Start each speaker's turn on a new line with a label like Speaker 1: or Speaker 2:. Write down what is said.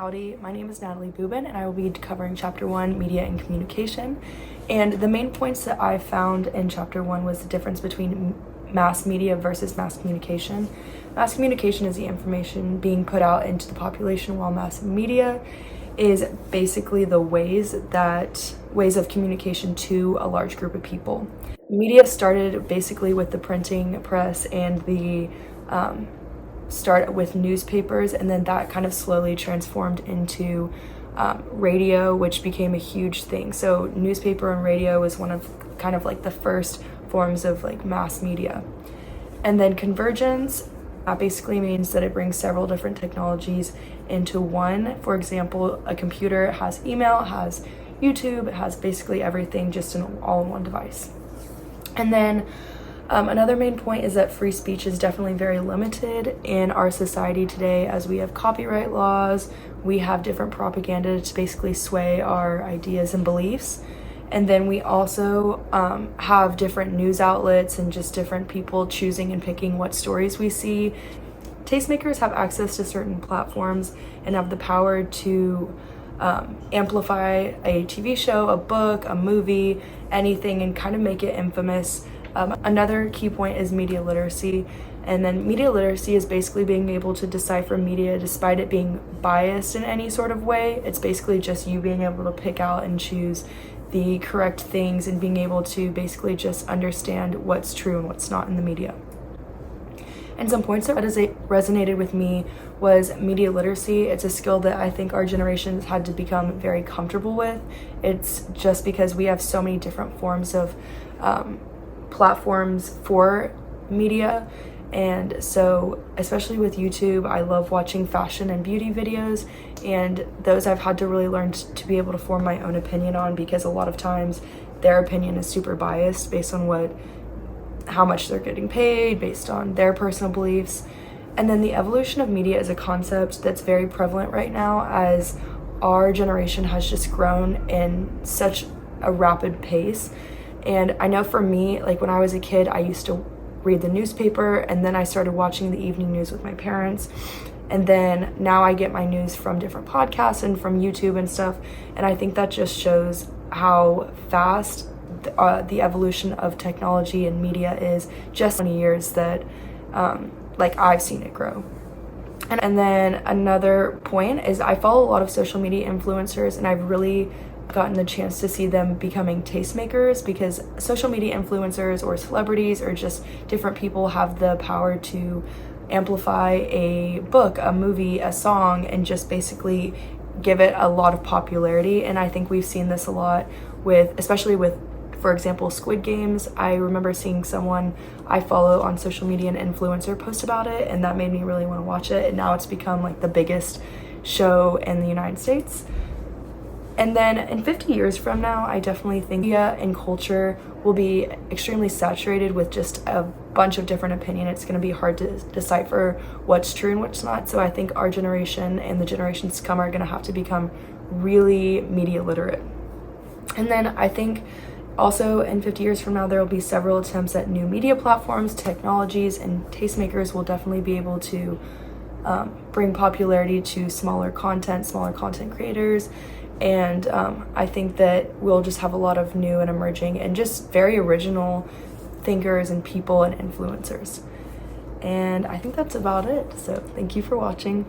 Speaker 1: Howdy, my name is Natalie Buban and I will be covering Chapter 1, Media and Communication. And the main points that I found in Chapter 1 was the difference between mass media versus mass communication. Mass communication is the information being put out into the population, while mass media is basically the ways of communication to a large group of people. Media started basically with the printing press and the start with newspapers, and then that kind of slowly transformed into radio, which became a huge thing. So newspaper and radio was one of kind of like the first forms of like mass media. And then convergence, that basically means that it brings several different technologies into one. For example, a computer has email, has YouTube, it has basically everything just all in one device. And then another main point is that free speech is definitely very limited in our society today, as we have copyright laws, we have different propaganda to basically sway our ideas and beliefs. And then we also have different news outlets and just different people choosing and picking what stories we see. Tastemakers have access to certain platforms and have the power to amplify a TV show, a book, a movie, anything, and kind of make it infamous. Another key point is media literacy. And then media literacy is basically being able to decipher media despite it being biased in any sort of way. It's basically just you being able to pick out and choose the correct things and being able to basically just understand what's true and what's not in the media. And some points that resonated with me was media literacy. It's a skill that I think our generation has had to become very comfortable with. It's just because we have so many different forms of platforms for media. And so, especially with YouTube, I love watching fashion and beauty videos, and those I've had to really learn to be able to form my own opinion on, because a lot of times their opinion is super biased based on how much they're getting paid, based on their personal beliefs. And then the evolution of media is a concept that's very prevalent right now, as our generation has just grown in such a rapid pace. And I know for me, like when I was a kid, I used to read the newspaper, and then I started watching the evening news with my parents, and then now I get my news from different podcasts and from YouTube and stuff. And I think that just shows how fast the evolution of technology and media is, just 20 years that like I've seen it grow. And then another point is I follow a lot of social media influencers, and I've really gotten the chance to see them becoming tastemakers, because social media influencers or celebrities or just different people have the power to amplify a book, a movie, a song, and just basically give it a lot of popularity. And I think we've seen this a lot especially with, for example, Squid Games. I remember seeing someone I follow on social media, an influencer, post about it, and that made me really want to watch it. And now it's become like the biggest show in the United States. And then in 50 years from now, I definitely think media and culture will be extremely saturated with just a bunch of different opinion. It's going to be hard to decipher what's true and what's not. So I think our generation and the generations to come are going to have to become really media literate. And then I think also in 50 years from now, there will be several attempts at new media platforms, technologies, and tastemakers will definitely be able to bring popularity to smaller content creators. And I think that we'll just have a lot of new and emerging and just very original thinkers and people and influencers. And I think that's about it. So thank you for watching.